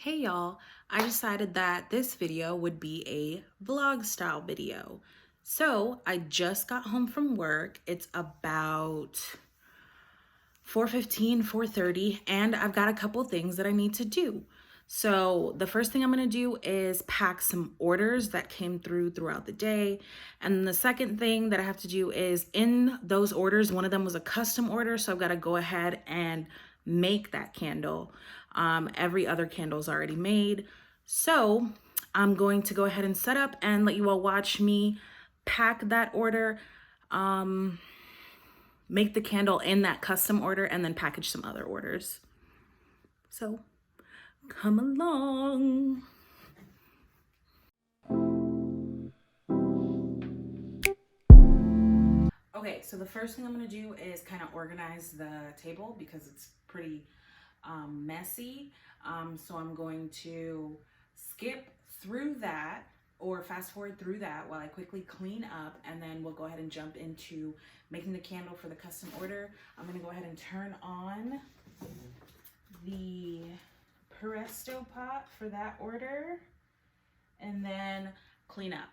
Hey y'all, I decided that this video would be a vlog style video. So I just got home from work. It's about 4:15, 4:30, and I've got a couple things that I need to do. So the first thing I'm gonna do is pack some orders that came throughout the day. And then the second thing that I have to do is in those orders, one of them was a custom order. So I've got to go ahead and make that candle. Every other candle is already made. So I'm going to go ahead and set up and let you all watch me pack that order. Make the candle in that custom order and then package some other orders. So come along. Okay, so the first thing I'm gonna do is kind of organize the table because it's pretty messy. So I'm going to skip through that or fast forward through that while I quickly clean up, and then we'll go ahead and jump into making the candle for the custom order. I'm gonna go ahead and turn on the Presto pot for that order and then clean up.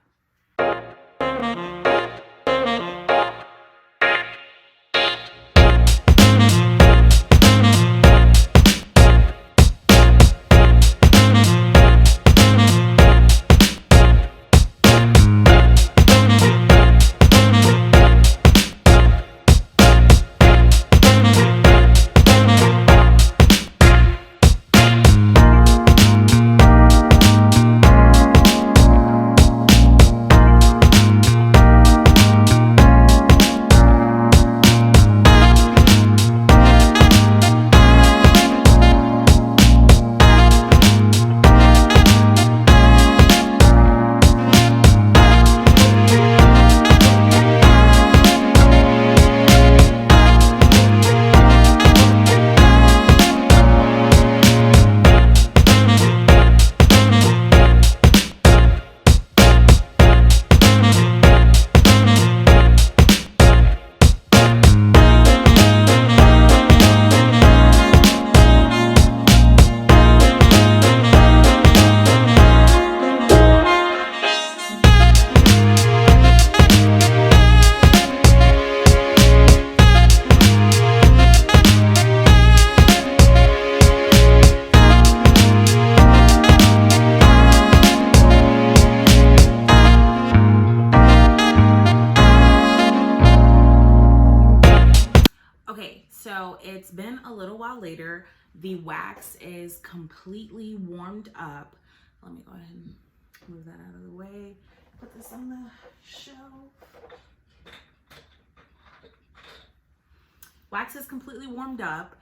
Okay, so it's been a little while later. The wax is completely warmed up. Let me go ahead and move that out of the way. Put this on the shelf. Wax is completely warmed up.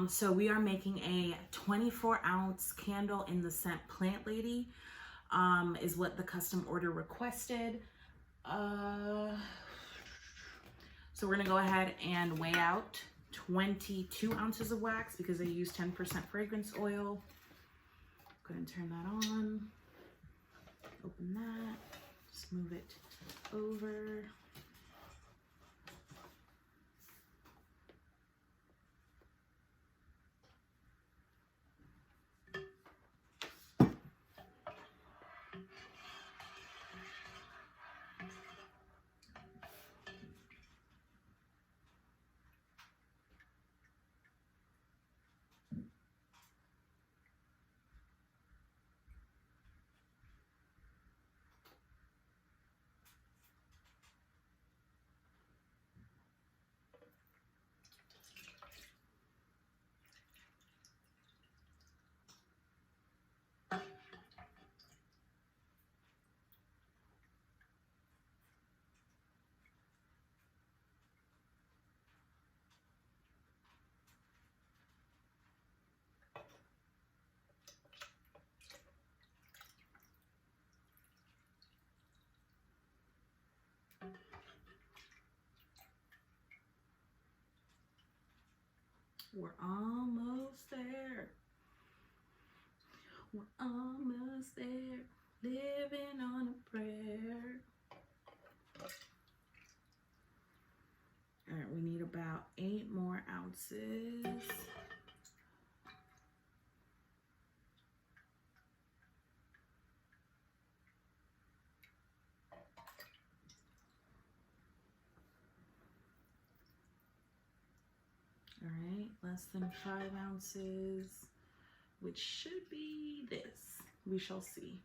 So we are making a 24-ounce candle in the scent Plant Lady, is what the custom order requested. So we're gonna go ahead and weigh out 22 ounces of wax because they use 10% fragrance oil. Go ahead and turn that on. Open that. Just move it over. We're almost there. We're almost there. Living on a prayer. All right, we need about 8 more ounces. All right, less than 5 ounces, which should be this. We shall see.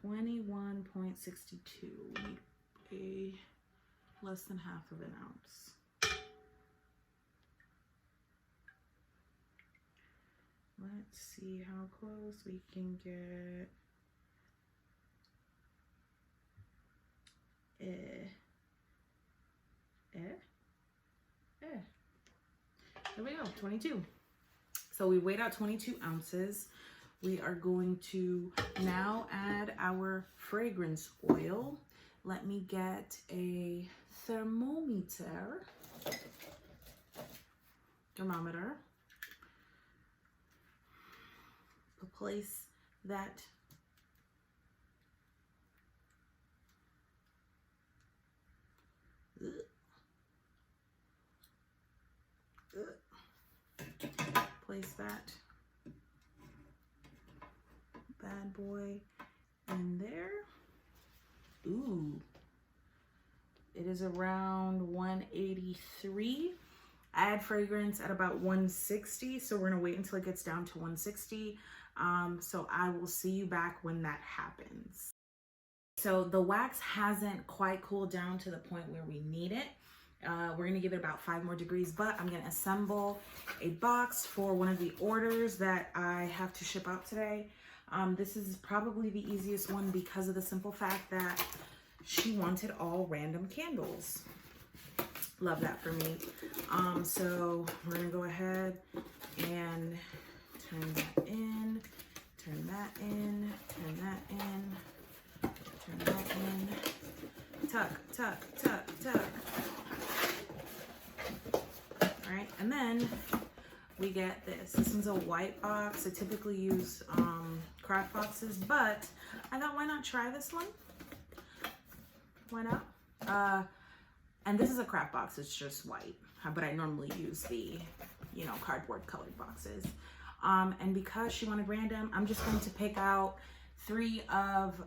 $21.62. We need a less than half of an ounce. Let's see how close we can get. There we go, 22. So we weighed out 22 ounces. We are going to now add our fragrance oil. Let me get a thermometer. Place that place that bad boy in there. Ooh, it is around 183. I add fragrance at about 160, so we're gonna wait until it gets down to 160. So I will see you back when that happens. So the wax hasn't quite cooled down to the point where we need it. We're gonna give it about 5 more degrees, but I'm gonna assemble a box for one of the orders that I have to ship out today. This is probably the easiest one because of the simple fact that she wanted all random candles. Love that for me. So we're gonna go ahead and turn that in, turn that in, turn that in, turn that in, tuck, tuck, tuck, tuck. All right, and then we get this. This one's a white box. I typically use craft boxes, but I thought, why not try this one? Why not? And this is a craft box, it's just white, but I normally use the, you know, cardboard colored boxes. And because she wanted random, I'm just going to pick out 3 of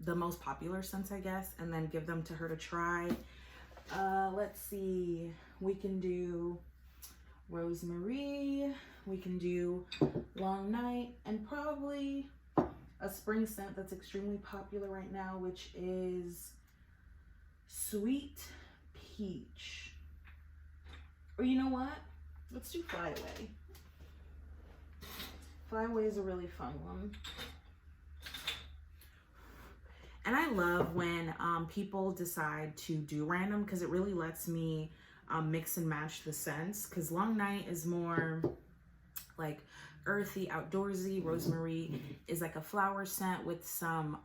the most popular scents, I guess, and then give them to her to try. Let's see, we can do rosemary, we can do long night, and probably a spring scent that's extremely popular right now, which is sweet peach. Or you know what? Let's do Fly Away. Fly Away is a really fun one. And I love when people decide to do random because it really lets me mix and match the scents. Because Long Night is more like earthy, outdoorsy. Rosemary is like a flower scent with some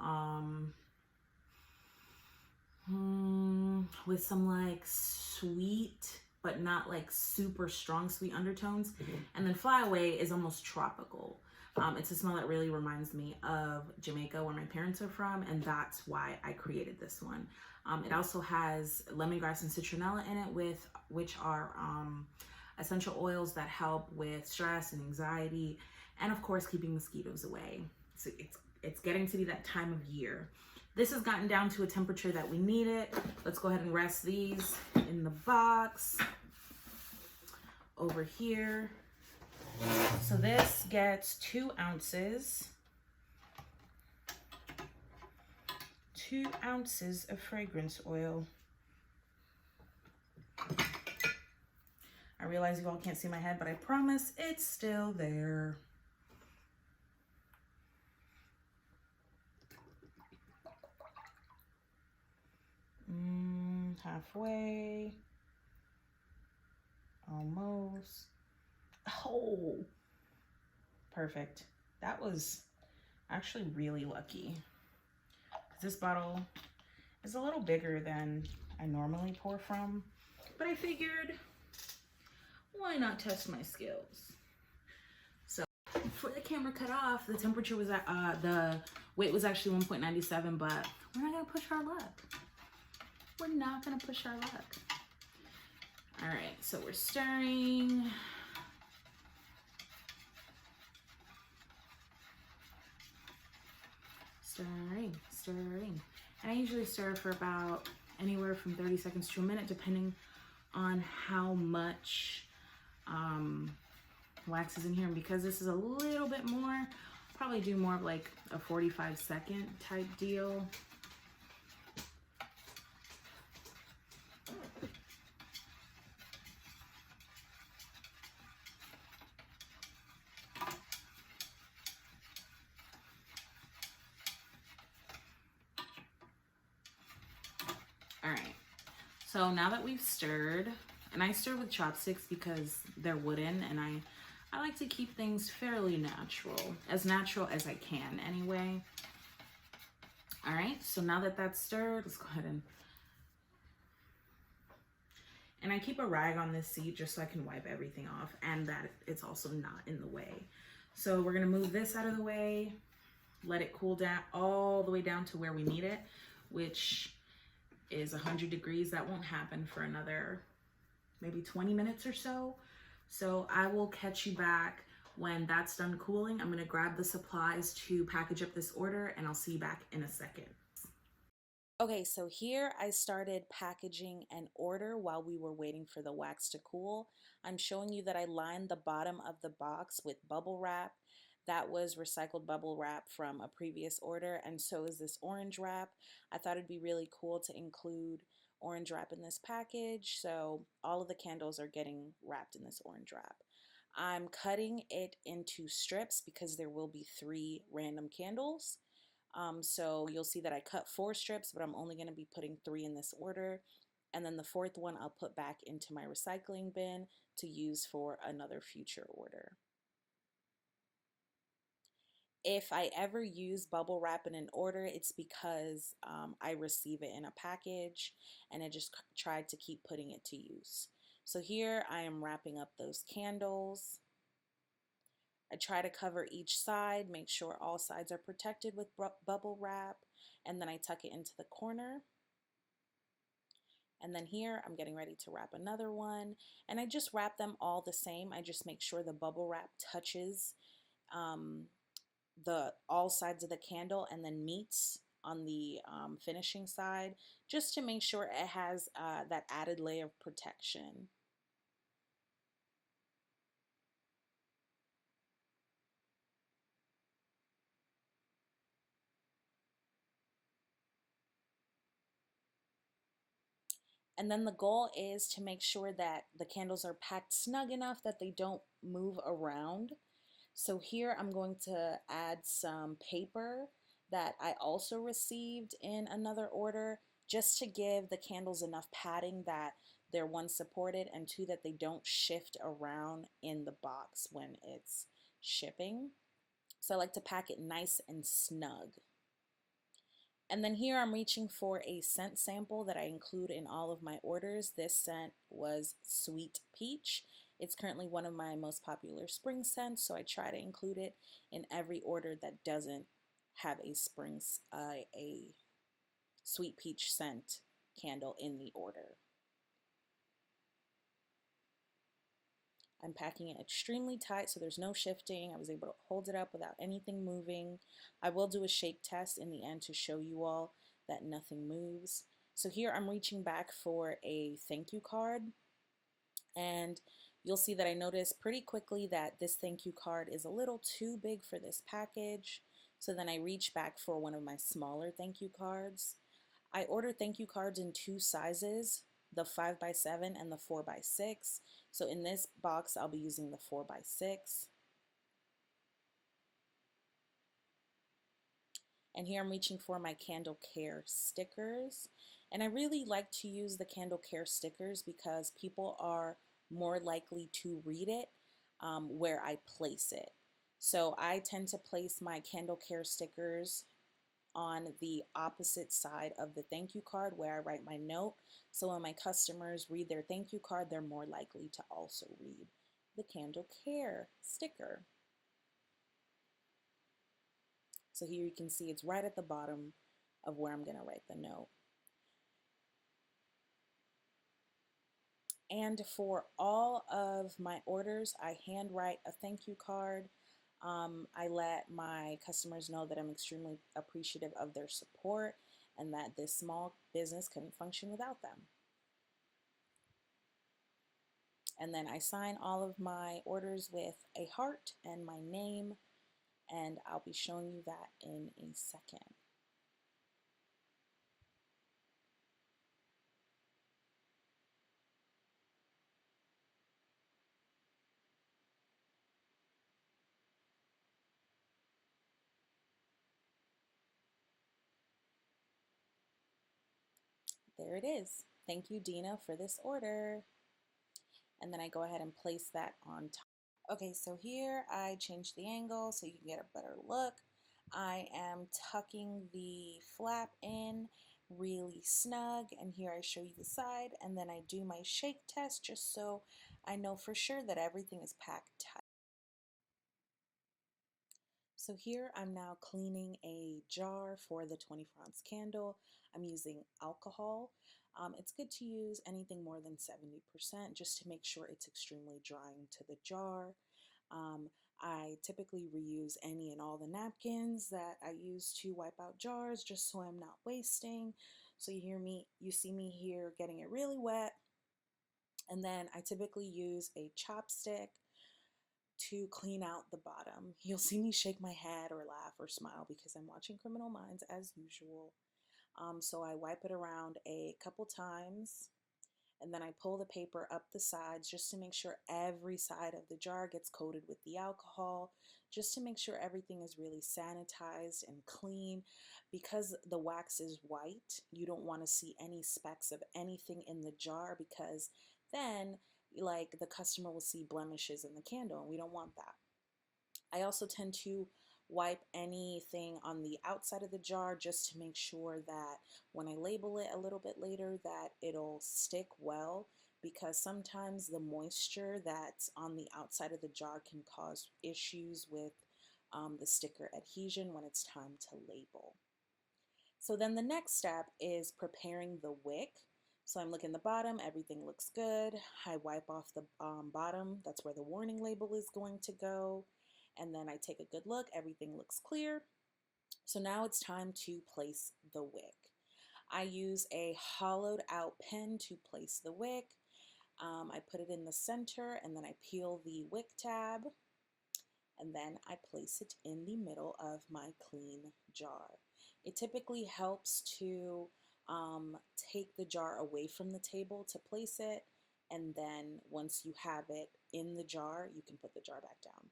like sweet, but not like super strong sweet undertones. And then Fly Away is almost tropical. It's a smell that really reminds me of Jamaica, where my parents are from, and that's why I created this one. It also has lemongrass and citronella in it, which are essential oils that help with stress and anxiety, and of course keeping mosquitoes away. So it's getting to be that time of year. This has gotten down to a temperature that we need it. Let's go ahead and rest these in the box over here. So this gets 2 ounces. 2 ounces of fragrance oil. I realize you all can't see my head, but I promise it's still there. Halfway. Almost. Oh, perfect. That was actually really lucky. This bottle is a little bigger than I normally pour from, but I figured, why not test my skills? So before the camera cut off, the temperature was at, the weight was actually 1.97, but we're not gonna push our luck. We're not gonna push our luck. All right, so we're stirring. stirring, stirring. And I usually stir for about anywhere from 30 seconds to a minute, depending on how much wax is in here. And because this is a little bit more, probably do more of like a 45-second type deal. All right, so now that we've stirred, and I stir with chopsticks because they're wooden, and I like to keep things fairly natural as I can anyway. All right, so now that that's stirred, let's go ahead and I keep a rag on this seat just so I can wipe everything off and that it's also not in the way. So we're gonna move this out of the way, let it cool down all the way down to where we need it, which is 100 degrees. That won't happen for another maybe 20 minutes or so. So I will catch you back when that's done cooling. I'm gonna grab the supplies to package up this order, and I'll see you back in a second. Okay, so here I started packaging an order while we were waiting for the wax to cool. I'm showing you that I lined the bottom of the box with bubble wrap. That was recycled bubble wrap from a previous order, and so is this orange wrap. I thought it'd be really cool to include orange wrap in this package, so all of the candles are getting wrapped in this orange wrap. I'm cutting it into strips because there will be 3 random candles. So you'll see that I cut 4 strips, but I'm only going to be putting 3 in this order. And then the 4th one I'll put back into my recycling bin to use for another future order. If I ever use bubble wrap in an order, it's because I receive it in a package and I just tried to keep putting it to use. So here I am wrapping up those candles. I try to cover each side, make sure all sides are protected with bubble wrap, and then I tuck it into the corner. And then here I'm getting ready to wrap another one, and I just wrap them all the same. I just make sure the bubble wrap touches the all sides of the candle and then meets on the finishing side, just to make sure it has that added layer of protection. And then the goal is to make sure that the candles are packed snug enough that they don't move around. So here I'm going to add some paper that I also received in another order, just to give the candles enough padding that they're, 1, supported, and 2, that they don't shift around in the box when it's shipping. So I like to pack it nice and snug. And then here I'm reaching for a scent sample that I include in all of my orders. This scent was Sweet Peach. It's currently one of my most popular spring scents, so I try to include it in every order that doesn't have a Sweet Peach scent candle in the order. I'm packing it extremely tight so there's no shifting. I was able to hold it up without anything moving. I will do a shake test in the end to show you all that nothing moves. So here I'm reaching back for a thank you card, and you'll see that I noticed pretty quickly that this thank you card is a little too big for this package. So then I reach back for one of my smaller thank you cards. I order thank you cards in 2 sizes, the 5x7 and the 4x6. So in this box, I'll be using the 4x6. And here I'm reaching for my Candle Care stickers. And I really like to use the Candle Care stickers because people are more likely to read it where I place it. So I tend to place my Candle Care stickers on the opposite side of the thank you card where I write my note. So when my customers read their thank you card, they're more likely to also read the Candle Care sticker. So here you can see it's right at the bottom of where I'm going to write the note. And for all of my orders, I handwrite a thank you card I let my customers know that I'm extremely appreciative of their support and that this small business couldn't function without them. And then I sign all of my orders with a heart and my name, and I'll be showing you that in a second. There it is. Thank you, Dina, for this order. And then I go ahead and place that on top. Okay, so here I changed the angle so you can get a better look. I am tucking the flap in really snug, and here I show you the side, and then I do my shake test just so I know for sure that everything is packed tight. So here I'm now cleaning a jar for the 24-ounce candle. I'm using alcohol. It's good to use anything more than 70% just to make sure it's extremely drying to the jar. Um, I typically reuse any and all the napkins that I use to wipe out jars just so I'm not wasting. So you see me here getting it really wet. And then I typically use a chopstick to clean out the bottom. You'll see me shake my head or laugh or smile because I'm watching Criminal Minds as usual. So I wipe it around a couple times, and then I pull the paper up the sides just to make sure every side of the jar gets coated with the alcohol, just to make sure everything is really sanitized and clean. Because the wax is white, you don't want to see any specks of anything in the jar, because then like the customer will see blemishes in the candle, and we don't want that. I also tend to wipe anything on the outside of the jar just to make sure that when I label it a little bit later that it'll stick well, because sometimes the moisture that's on the outside of the jar can cause issues with the sticker adhesion when it's time to label. So then the next step is preparing the wick. So I'm looking at the bottom, everything looks good. I wipe off the bottom, that's where the warning label is going to go. And then I take a good look, everything looks clear. So now it's time to place the wick. I use a hollowed out pen to place the wick. I put it in the center, and then I peel the wick tab, and then I place it in the middle of my clean jar. It typically helps to take the jar away from the table to place it, and then once you have it in the jar, you can put the jar back down.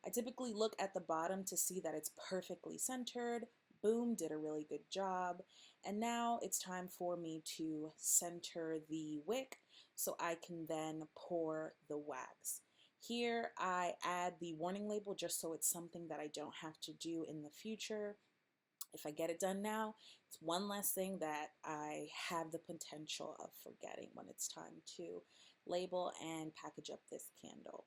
I typically look at the bottom to see that it's perfectly centered. Boom, did a really good job. And now it's time for me to center the wick so I can then pour the wax. Here I add the warning label just so it's something that I don't have to do in the future. If I get it done now, it's one less thing that I have the potential of forgetting when it's time to label and package up this candle.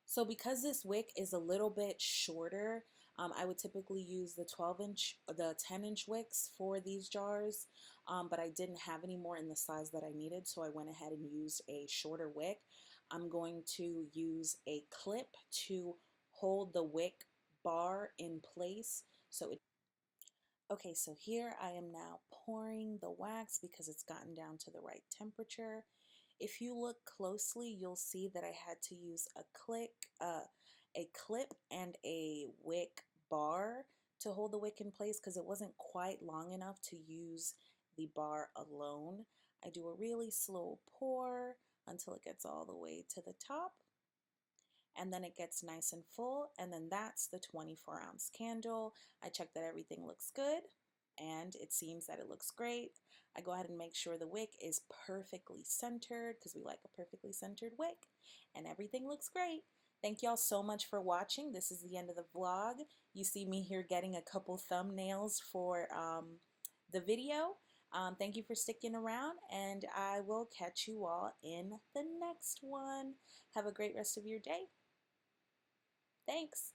So because this wick is a little bit shorter, I would typically use the 10-inch wicks for these jars, but I didn't have any more in the size that I needed, so I went ahead and used a shorter wick. I'm going to use a clip to hold the wick bar in place. Okay, so here I am now pouring the wax because it's gotten down to the right temperature. If you look closely, you'll see that I had to use a clip and a wick bar to hold the wick in place because it wasn't quite long enough to use the bar alone. I do a really slow pour until it gets all the way to the top, and then it gets nice and full, and then that's the 24-ounce candle. I check that everything looks good, and it seems that it looks great. I go ahead and make sure the wick is perfectly centered because we like a perfectly centered wick, and everything looks great. Thank y'all so much for watching. This is the end of the vlog. You see me here getting a couple thumbnails for the video. Thank you for sticking around, and I will catch you all in the next one. Have a great rest of your day. Thanks.